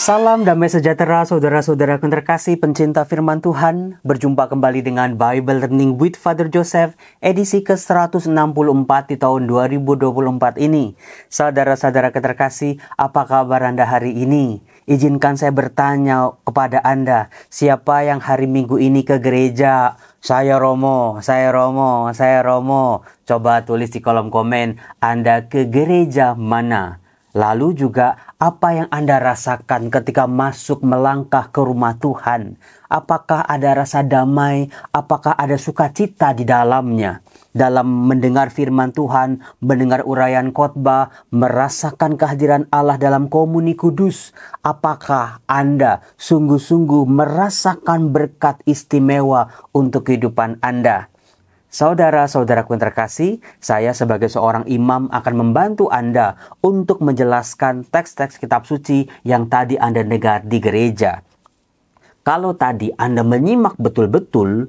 Salam damai sejahtera saudara-saudara terkasih pencinta firman Tuhan. Berjumpa kembali dengan Bible Learning with Father Joseph edisi ke-164 di tahun 2024 ini. Saudara-saudara terkasih, apa kabar Anda hari ini? Izinkan saya bertanya kepada Anda, siapa yang hari Minggu ini ke gereja? Saya Romo. Coba tulis di kolom komen, Anda ke gereja mana? Lalu juga apa yang Anda rasakan ketika masuk melangkah ke rumah Tuhan? Apakah ada rasa damai? Apakah ada sukacita di dalamnya? Dalam mendengar firman Tuhan, mendengar uraian khotbah, merasakan kehadiran Allah dalam komuni kudus. Apakah Anda sungguh-sungguh merasakan berkat istimewa untuk kehidupan Anda? Saudara-saudaraku yang terkasih, saya sebagai seorang imam akan membantu Anda untuk menjelaskan teks-teks kitab suci yang tadi Anda dengar di gereja. Kalau tadi Anda menyimak betul-betul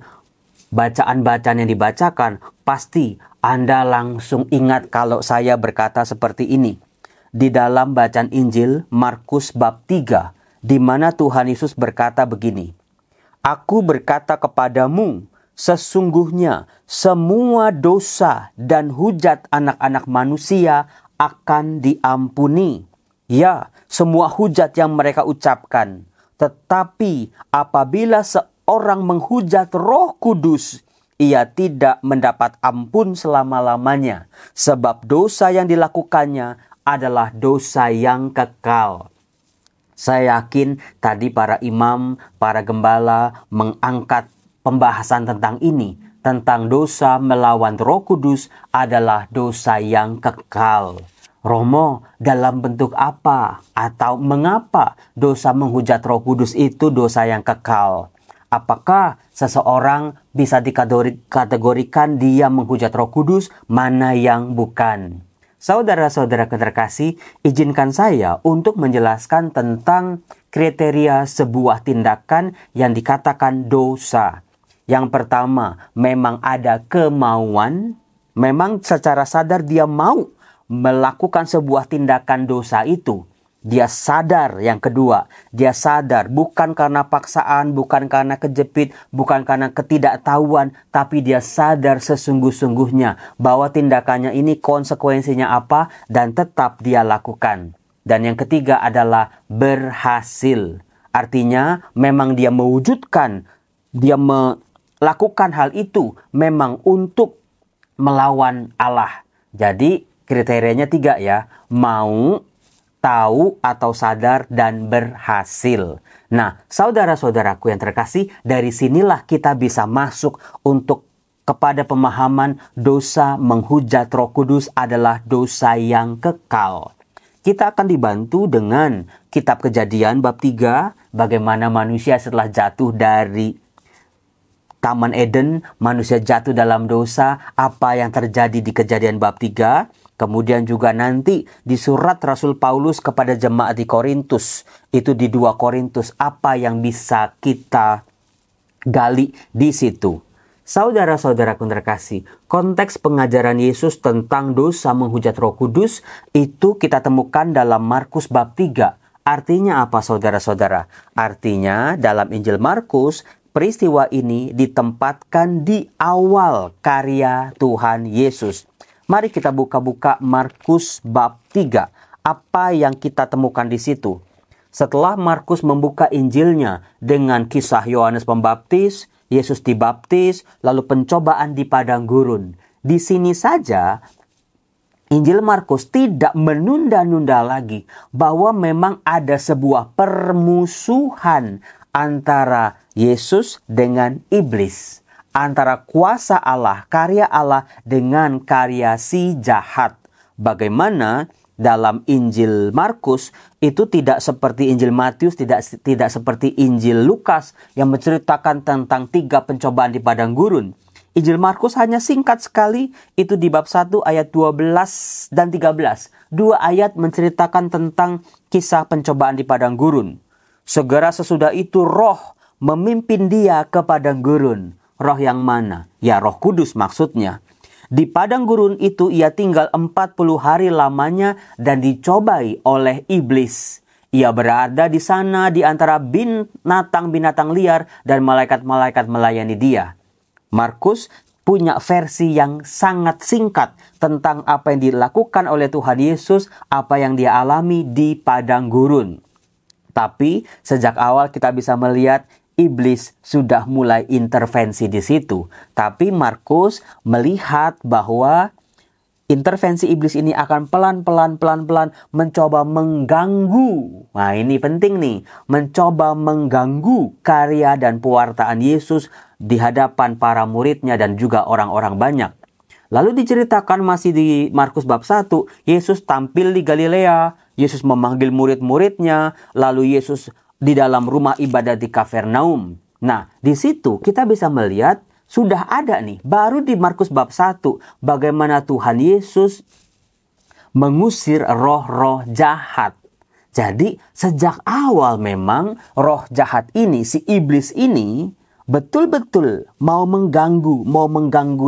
bacaan-bacaan yang dibacakan, pasti Anda langsung ingat kalau saya berkata seperti ini. Di dalam bacaan Injil Markus bab 3, di mana Tuhan Yesus berkata begini, "Aku berkata kepadamu, sesungguhnya semua dosa dan hujat anak-anak manusia akan diampuni. Ya, semua hujat yang mereka ucapkan. Tetapi apabila seorang menghujat Roh Kudus, ia tidak mendapat ampun selama-lamanya. Sebab dosa yang dilakukannya adalah dosa yang kekal." Saya yakin tadi para imam, para gembala mengangkat pembahasan tentang ini, tentang dosa melawan Roh Kudus adalah dosa yang kekal. Romo, dalam bentuk apa atau mengapa dosa menghujat Roh Kudus itu dosa yang kekal? Apakah seseorang bisa dikategorikan dia menghujat Roh Kudus, mana yang bukan? Saudara-saudara terkasih, izinkan saya untuk menjelaskan tentang kriteria sebuah tindakan yang dikatakan dosa. Yang pertama, memang ada kemauan, memang secara sadar dia mau melakukan sebuah tindakan dosa itu. Dia sadar. Yang kedua, dia sadar bukan karena paksaan, bukan karena kejepit, bukan karena ketidaktahuan, tapi dia sadar sesungguh-sungguhnya bahwa tindakannya ini konsekuensinya apa dan tetap dia lakukan. Dan yang ketiga adalah berhasil. Artinya memang dia mewujudkan, dia lakukan hal itu memang untuk melawan Allah. Jadi kriterianya 3 ya. Mau, tahu atau sadar, dan berhasil. Nah, saudara-saudaraku yang terkasih, dari sinilah kita bisa masuk untuk kepada pemahaman dosa menghujat Roh Kudus adalah dosa yang kekal. Kita akan dibantu dengan kitab Kejadian bab 3, bagaimana manusia setelah jatuh dari Taman Eden, manusia jatuh dalam dosa, apa yang terjadi di Kejadian bab 3. Kemudian juga nanti di surat Rasul Paulus kepada jemaat di Korintus, itu di 2 Korintus, apa yang bisa kita gali di situ. Saudara-saudaraku terkasih, konteks pengajaran Yesus tentang dosa menghujat Roh Kudus itu kita temukan dalam Markus bab 3. Artinya apa saudara-saudara? Artinya dalam Injil Markus, peristiwa ini ditempatkan di awal karya Tuhan Yesus. Mari kita buka-buka Markus bab 3. Apa yang kita temukan di situ? Setelah Markus membuka Injilnya dengan kisah Yohanes Pembaptis, Yesus dibaptis, lalu pencobaan di padang gurun. Di sini saja Injil Markus tidak menunda-nunda lagi bahwa memang ada sebuah permusuhan antara Yesus dengan iblis, antara kuasa Allah, karya Allah dengan karya si jahat. Bagaimana dalam Injil Markus itu tidak seperti Injil Matius, tidak seperti Injil Lukas yang menceritakan tentang 3 pencobaan di padang gurun. Injil Markus hanya singkat sekali, itu di bab 1 ayat 12 dan 13. 2 ayat menceritakan tentang kisah pencobaan di padang gurun. Segera sesudah itu roh memimpin dia ke padang gurun. Roh yang mana? Ya, Roh Kudus maksudnya. Di padang gurun itu ia tinggal 40 hari lamanya dan dicobai oleh iblis. Ia berada di sana di antara binatang-binatang liar dan malaikat-malaikat melayani dia. Markus punya versi yang sangat singkat tentang apa yang dilakukan oleh Tuhan Yesus, apa yang dia alami di padang gurun. Tapi sejak awal kita bisa melihat iblis sudah mulai intervensi di situ. Tapi Markus melihat bahwa intervensi iblis ini akan pelan-pelan mencoba mengganggu. Nah, ini penting nih, mencoba mengganggu karya dan pewartaan Yesus di hadapan para muridnya dan juga orang-orang banyak. Lalu diceritakan masih di Markus bab 1, Yesus tampil di Galilea, Yesus memanggil murid-muridnya, lalu Yesus di dalam rumah ibadat di Kapernaum. Nah, di situ kita bisa melihat sudah ada nih, baru di Markus bab 1, bagaimana Tuhan Yesus mengusir roh-roh jahat. Jadi sejak awal memang roh jahat ini, si iblis ini, betul-betul mau mengganggu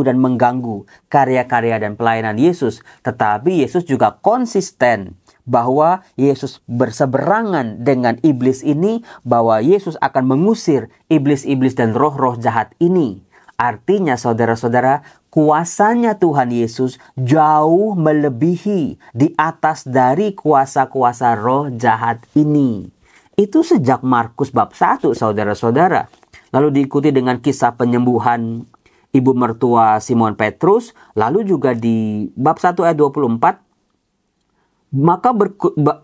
dan mengganggu karya-karya dan pelayanan Yesus. Tetapi Yesus juga konsisten bahwa Yesus berseberangan dengan iblis ini, bahwa Yesus akan mengusir iblis-iblis dan roh-roh jahat ini. Artinya saudara-saudara, kuasanya Tuhan Yesus jauh melebihi di atas dari kuasa-kuasa roh jahat ini. Itu sejak Markus bab 1, saudara-saudara. Lalu diikuti dengan kisah penyembuhan ibu mertua Simon Petrus. Lalu juga di bab 1 ayat 24.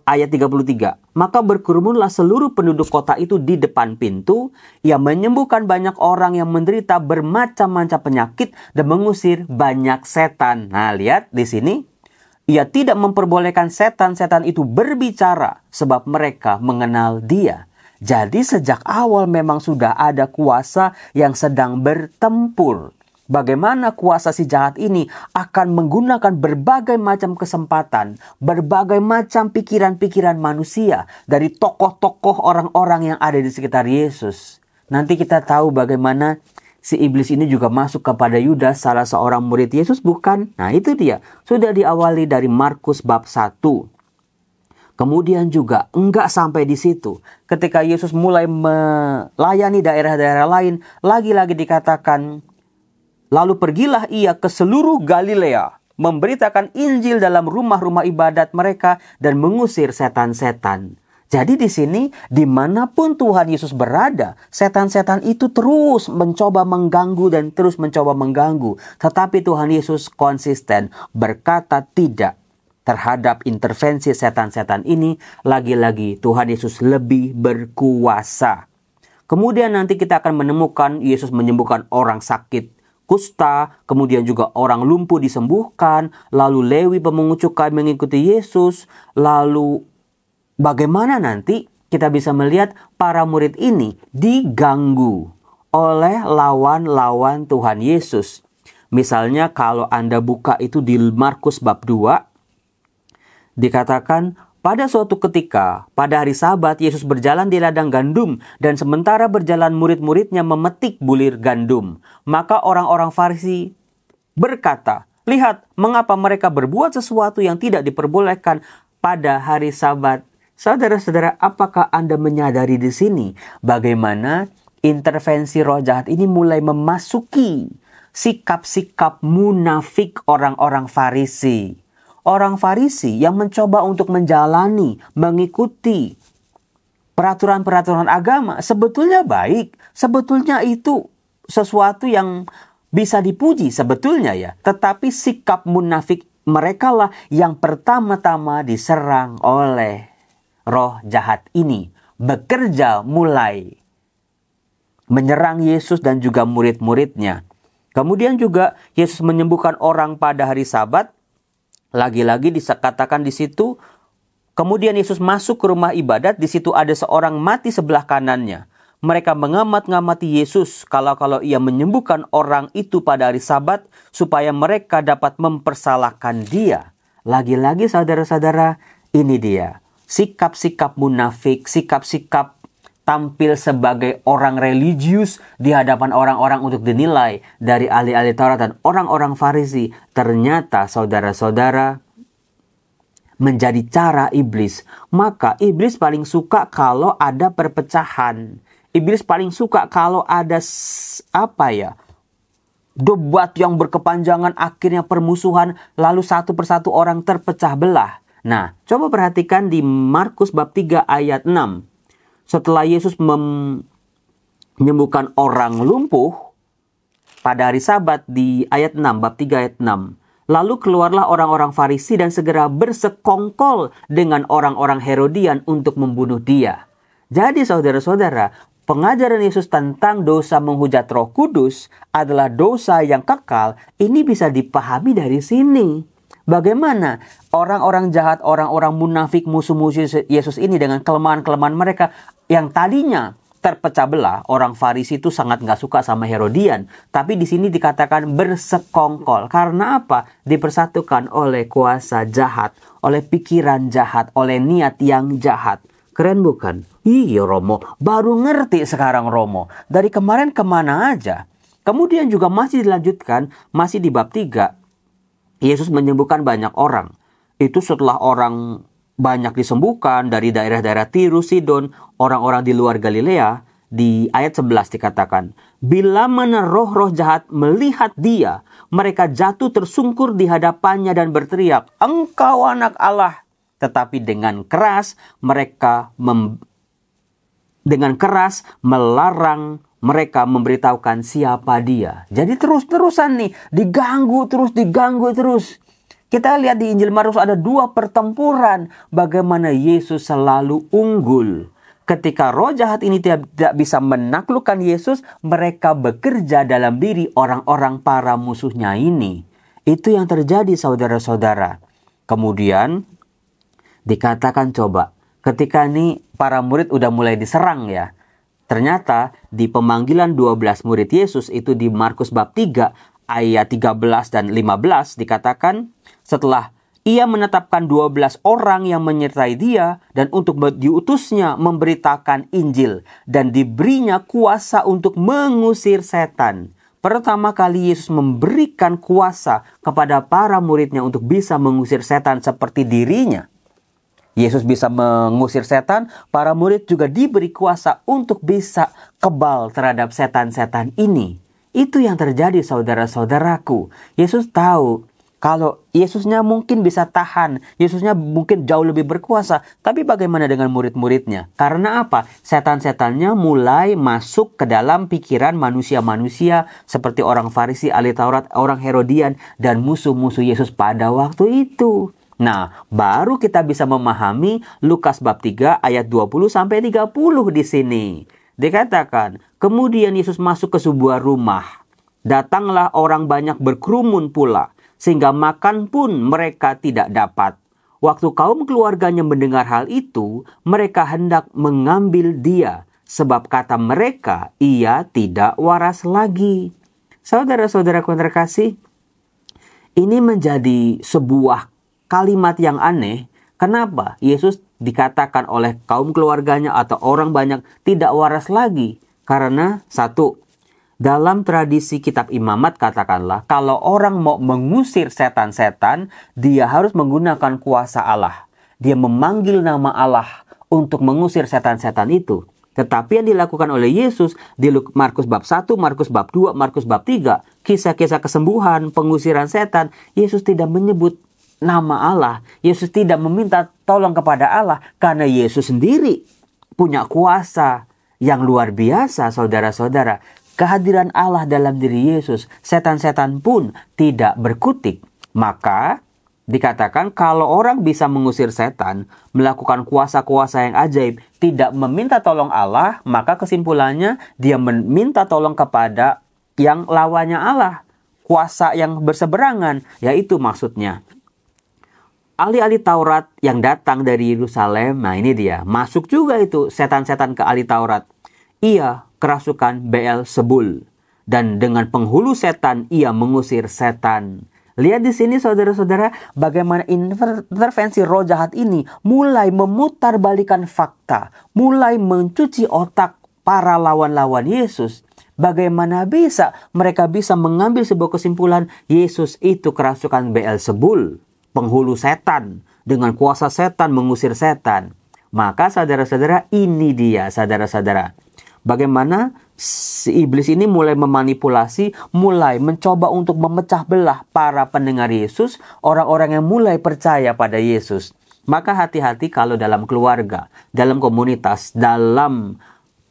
Ayat 33. Maka berkerumunlah seluruh penduduk kota itu di depan pintu. Ia menyembuhkan banyak orang yang menderita bermacam-macam penyakit dan mengusir banyak setan. Nah, lihat di sini. Ia tidak memperbolehkan setan-setan itu berbicara sebab mereka mengenal dia. Jadi sejak awal memang sudah ada kuasa yang sedang bertempur. Bagaimana kuasa si jahat ini akan menggunakan berbagai macam kesempatan, berbagai macam pikiran-pikiran manusia dari tokoh-tokoh orang-orang yang ada di sekitar Yesus. Nanti kita tahu bagaimana si iblis ini juga masuk kepada Yudas, salah seorang murid Yesus, bukan? Nah, itu dia. Sudah diawali dari Markus bab 1. Kemudian juga enggak sampai di situ. Ketika Yesus mulai melayani daerah-daerah lain, lagi-lagi dikatakan, lalu pergilah ia ke seluruh Galilea, memberitakan Injil dalam rumah-rumah ibadat mereka dan mengusir setan-setan. Jadi di sini, dimanapun Tuhan Yesus berada, setan-setan itu terus mencoba mengganggu dan terus mencoba mengganggu. Tetapi Tuhan Yesus konsisten berkata tidak terhadap intervensi setan-setan ini. Lagi-lagi Tuhan Yesus lebih berkuasa. Kemudian nanti kita akan menemukan Yesus menyembuhkan orang sakit kusta, kemudian juga orang lumpuh disembuhkan, lalu Lewi pemungut cukai mengikuti Yesus, lalu bagaimana nanti kita bisa melihat para murid ini diganggu oleh lawan-lawan Tuhan Yesus. Misalnya kalau Anda buka itu di Markus bab 2, dikatakan, pada suatu ketika, pada hari Sabat, Yesus berjalan di ladang gandum dan sementara berjalan murid-muridnya memetik bulir gandum. Maka orang-orang Farisi berkata, lihat mengapa mereka berbuat sesuatu yang tidak diperbolehkan pada hari Sabat. Saudara-saudara, apakah Anda menyadari di sini bagaimana intervensi roh jahat ini mulai memasuki sikap-sikap munafik orang-orang Farisi? Orang Farisi yang mencoba untuk menjalani, mengikuti peraturan-peraturan agama sebetulnya baik. Sebetulnya itu sesuatu yang bisa dipuji sebetulnya ya. Tetapi sikap munafik mereka lah yang pertama-tama diserang oleh roh jahat ini. Bekerja mulai menyerang Yesus dan juga murid-muridnya. Kemudian juga Yesus menyembuhkan orang pada hari Sabat. Lagi-lagi dikatakan di situ, kemudian Yesus masuk ke rumah ibadat, di situ ada seorang mati sebelah kanannya. Mereka mengamat-ngamati Yesus kalau ia menyembuhkan orang itu pada hari Sabat supaya mereka dapat mempersalahkan dia. Lagi-lagi saudara-saudara, ini dia sikap-sikap munafik, sikap-sikap tampil sebagai orang religius di hadapan orang-orang untuk dinilai dari ahli-ahli Taurat dan orang-orang Farisi. Ternyata saudara-saudara, menjadi cara iblis. Maka iblis paling suka kalau ada perpecahan. Iblis paling suka kalau ada debat yang berkepanjangan, akhirnya permusuhan, lalu satu persatu orang terpecah belah. Nah, coba perhatikan di Markus bab 3 ayat 6. Setelah Yesus menyembuhkan orang lumpuh pada hari Sabat di ayat 6, bab 3 ayat 6. Lalu keluarlah orang-orang Farisi dan segera bersekongkol dengan orang-orang Herodian untuk membunuh dia. Jadi saudara-saudara, pengajaran Yesus tentang dosa menghujat Roh Kudus adalah dosa yang kekal. Ini bisa dipahami dari sini. Bagaimana orang-orang jahat, orang-orang munafik, musuh-musuh Yesus ini dengan kelemahan-kelemahan mereka yang tadinya terpecah belah. Orang Farisi itu sangat gak suka sama Herodian. Tapi di sini dikatakan bersekongkol. Karena apa? Dipersatukan oleh kuasa jahat, oleh pikiran jahat, oleh niat yang jahat. Keren bukan? Iya Romo, baru ngerti sekarang Romo. Dari kemarin kemana aja? Kemudian juga masih dilanjutkan, masih di bab 3. Yesus menyembuhkan banyak orang. Itu setelah orang banyak disembuhkan dari daerah-daerah Tirus, Sidon, orang-orang di luar Galilea. Di ayat 11 dikatakan, bila mana roh-roh jahat melihat dia, mereka jatuh tersungkur di hadapannya dan berteriak, Engkau anak Allah. Tetapi dengan keras melarang mereka memberitahukan siapa dia. Jadi terus-terusan nih, diganggu terus. Kita lihat di Injil Markus ada 2 pertempuran bagaimana Yesus selalu unggul. Ketika roh jahat ini tidak bisa menaklukkan Yesus, mereka bekerja dalam diri orang-orang para musuhnya ini. Itu yang terjadi saudara-saudara. Kemudian dikatakan coba, ketika ini para murid udah mulai diserang ya. Ternyata di pemanggilan 12 murid Yesus itu di Markus bab 3 ayat 13 dan 15 dikatakan, setelah ia menetapkan 12 orang yang menyertai dia dan untuk diutusnya memberitakan Injil dan diberinya kuasa untuk mengusir setan. Pertama kali Yesus memberikan kuasa kepada para muridnya untuk bisa mengusir setan seperti dirinya. Yesus bisa mengusir setan, para murid juga diberi kuasa untuk bisa kebal terhadap setan-setan ini. Itu yang terjadi saudara-saudaraku. Yesus tahu kalau Yesusnya mungkin bisa tahan, Yesusnya mungkin jauh lebih berkuasa. Tapi bagaimana dengan murid-muridnya? Karena apa? Setan-setannya mulai masuk ke dalam pikiran manusia-manusia seperti orang Farisi, ahli Taurat, orang Herodian, dan musuh-musuh Yesus pada waktu itu. Nah, baru kita bisa memahami Lukas bab 3 ayat 20-30 di sini. Dikatakan, kemudian Yesus masuk ke sebuah rumah. Datanglah orang banyak berkerumun pula, sehingga makan pun mereka tidak dapat. Waktu kaum keluarganya mendengar hal itu, mereka hendak mengambil dia, sebab kata mereka, ia tidak waras lagi. Saudara-saudaraku yang terkasih, ini menjadi sebuah kalimat yang aneh. Kenapa Yesus dikatakan oleh kaum keluarganya atau orang banyak tidak waras lagi? Karena satu, dalam tradisi kitab imamat katakanlah, kalau orang mau mengusir setan-setan, dia harus menggunakan kuasa Allah. Dia memanggil nama Allah untuk mengusir setan-setan itu. Tetapi yang dilakukan oleh Yesus di Markus bab 1, Markus bab 2, Markus bab 3, kisah-kisah kesembuhan, pengusiran setan, Yesus tidak menyebut nama Allah. Yesus tidak meminta tolong kepada Allah karena Yesus sendiri punya kuasa yang luar biasa, saudara-saudara. Kehadiran Allah dalam diri Yesus, setan-setan pun tidak berkutik. Maka dikatakan kalau orang bisa mengusir setan, melakukan kuasa-kuasa yang ajaib, tidak meminta tolong Allah, maka kesimpulannya dia meminta tolong kepada yang lawannya Allah. Kuasa yang berseberangan, yaitu maksudnya ahli-ahli Taurat yang datang dari Yerusalem. Nah ini dia, masuk juga itu setan-setan ke ahli Taurat. Ia kerasukan Beelzebul, dan dengan penghulu setan ia mengusir setan. Lihat di sini saudara-saudara, bagaimana intervensi roh jahat ini mulai memutarbalikkan fakta, mulai mencuci otak para lawan-lawan Yesus. Bagaimana bisa mereka bisa mengambil sebuah kesimpulan Yesus itu kerasukan Beelzebul? penghulu setan, dengan kuasa setan mengusir setan. Maka saudara-saudara, ini dia saudara-saudara. Bagaimana si iblis ini mulai memanipulasi, mulai mencoba untuk memecah belah para pendengar Yesus, orang-orang yang mulai percaya pada Yesus. Maka hati-hati kalau dalam keluarga, dalam komunitas, dalam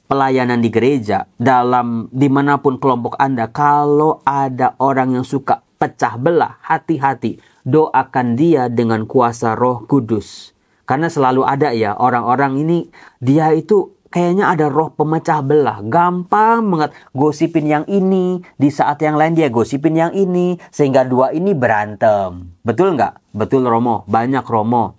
pelayanan di gereja, dalam dimanapun kelompok Anda, kalau ada orang yang suka pecah belah, hati-hati, doakan dia dengan kuasa Roh Kudus. Karena selalu ada ya orang-orang ini, dia itu kayaknya ada roh pemecah belah. Gampang banget gosipin yang ini, di saat yang lain dia gosipin yang ini, sehingga dua ini berantem. Betul nggak? Betul Romo, banyak Romo.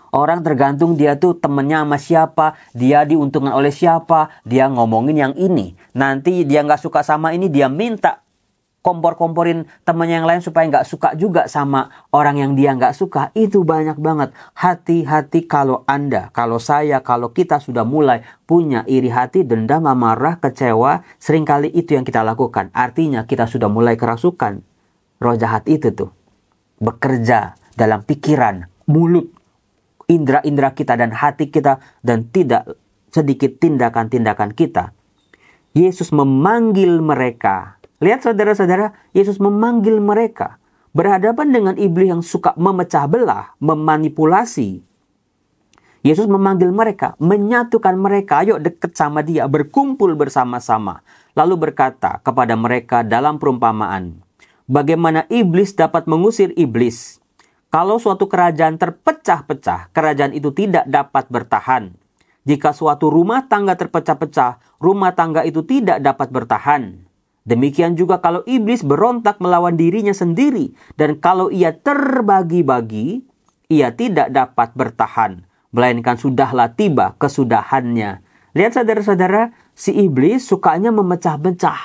Orang tergantung dia tuh temennya sama siapa, dia diuntungkan oleh siapa, dia ngomongin yang ini. Nanti dia nggak suka sama ini, dia minta kompor-komporin temannya yang lain supaya nggak suka juga sama orang yang dia nggak suka. Itu banyak banget. Hati-hati kalau Anda, kalau saya, kalau kita sudah mulai punya iri hati, dendam, amarah, kecewa, seringkali itu yang kita lakukan. Artinya kita sudah mulai kerasukan. Roh jahat itu tuh bekerja dalam pikiran, mulut, indera-indera kita dan hati kita, dan tidak sedikit tindakan-tindakan kita. Yesus memanggil mereka. Lihat saudara-saudara, Yesus memanggil mereka. Berhadapan dengan iblis yang suka memecah belah, memanipulasi. Yesus memanggil mereka, menyatukan mereka. Ayo dekat sama dia, berkumpul bersama-sama. Lalu berkata kepada mereka dalam perumpamaan, bagaimana iblis dapat mengusir iblis? Kalau suatu kerajaan terpecah-pecah, kerajaan itu tidak dapat bertahan. Jika suatu rumah tangga terpecah-pecah, rumah tangga itu tidak dapat bertahan. Demikian juga kalau iblis berontak melawan dirinya sendiri, dan kalau ia terbagi-bagi, ia tidak dapat bertahan, melainkan sudahlah tiba kesudahannya. Lihat saudara-saudara, si iblis sukanya memecah-becah.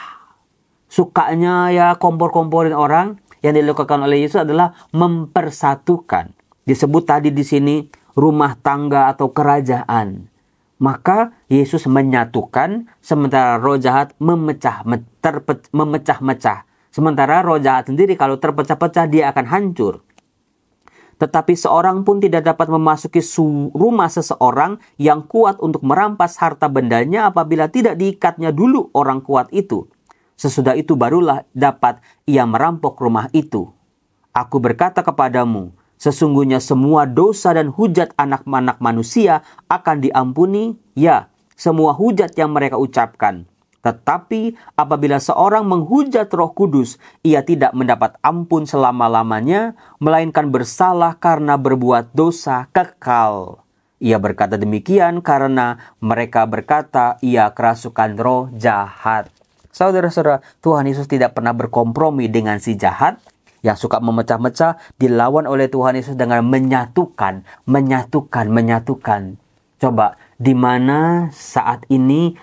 Sukanya ya kompor-komporin orang. Yang dilakukan oleh Yesus adalah mempersatukan. Disebut tadi di sini rumah tangga atau kerajaan. Maka Yesus menyatukan, sementara roh jahat memecah-mecah. Sementara roh jahat sendiri kalau terpecah-pecah dia akan hancur. Tetapi seorang pun tidak dapat memasuki rumah seseorang yang kuat untuk merampas harta bendanya apabila tidak diikatnya dulu orang kuat itu. Sesudah itu barulah dapat ia merampok rumah itu. Aku berkata kepadamu, sesungguhnya semua dosa dan hujat anak-anak manusia akan diampuni, ya, semua hujat yang mereka ucapkan. Tetapi apabila seorang menghujat Roh Kudus, ia tidak mendapat ampun selama-lamanya, melainkan bersalah karena berbuat dosa kekal. Ia berkata demikian karena mereka berkata ia kerasukan roh jahat. Saudara-saudara, Tuhan Yesus tidak pernah berkompromi dengan si jahat yang suka memecah-mecah, dilawan oleh Tuhan Yesus dengan menyatukan. Coba, di mana saat ini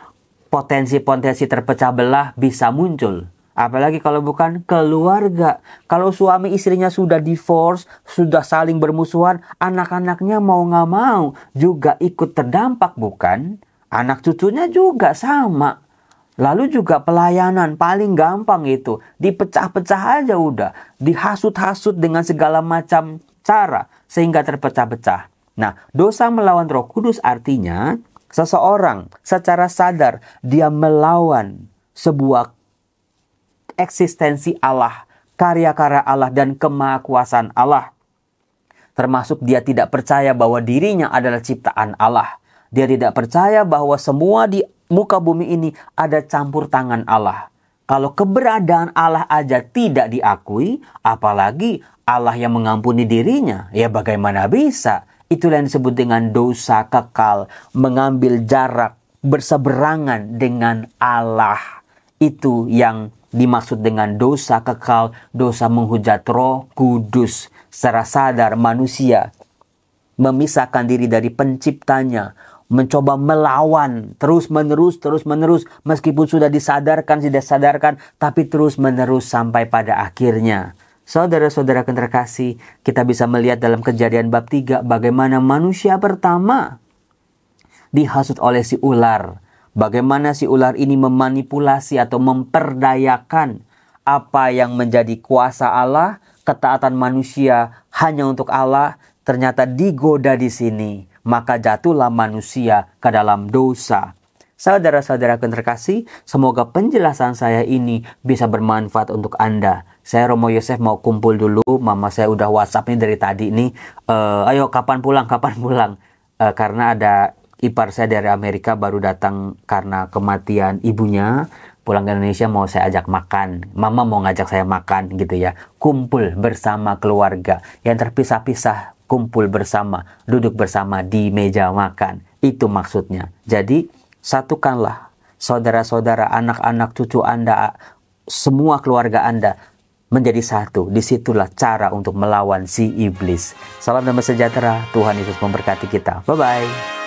potensi-potensi terpecah belah bisa muncul? Apalagi kalau bukan keluarga. Kalau suami istrinya sudah divorce, sudah saling bermusuhan, anak-anaknya mau nggak mau juga ikut terdampak, bukan? Anak cucunya juga sama. Lalu juga pelayanan paling gampang itu. Dipecah-pecah aja udah. Dihasut-hasut dengan segala macam cara. Sehingga terpecah-pecah. Nah, dosa melawan Roh Kudus artinya seseorang secara sadar dia melawan sebuah eksistensi Allah, karya-karya Allah dan kemahakuasaan Allah. Termasuk dia tidak percaya bahwa dirinya adalah ciptaan Allah. Dia tidak percaya bahwa semua di muka bumi ini ada campur tangan Allah. Kalau keberadaan Allah aja tidak diakui, apalagi Allah yang mengampuni dirinya, ya bagaimana bisa? Itulah yang disebut dengan dosa kekal, mengambil jarak, berseberangan dengan Allah. Itu yang dimaksud dengan dosa kekal, dosa menghujat Roh Kudus. Secara sadar manusia memisahkan diri dari penciptanya, mencoba melawan terus-menerus, meskipun sudah disadarkan, tapi terus-menerus sampai pada akhirnya. Saudara-saudara yang terkasih, kita bisa melihat dalam Kejadian bab 3 bagaimana manusia pertama dihasut oleh si ular. Bagaimana si ular ini memanipulasi atau memperdayakan apa yang menjadi kuasa Allah, ketaatan manusia hanya untuk Allah, ternyata digoda di sini. Maka jatuhlah manusia ke dalam dosa. Saudara-saudara yang terkasih, semoga penjelasan saya ini bisa bermanfaat untuk Anda. Saya Romo Yosef mau kumpul dulu, mama saya udah WhatsApp nih dari tadi nih. Ayo kapan pulang? Karena ada ipar saya dari Amerika baru datang karena kematian ibunya. Pulang ke Indonesia mau saya ajak makan. Mama mau ngajak saya makan gitu ya. Kumpul bersama keluarga. Yang terpisah-pisah kumpul bersama, duduk bersama di meja makan. Itu maksudnya. Jadi satukanlah saudara-saudara, anak-anak, cucu Anda, semua keluarga Anda menjadi satu. Disitulah cara untuk melawan si iblis. Salam damai sejahtera. Tuhan Yesus memberkati kita. Bye-bye.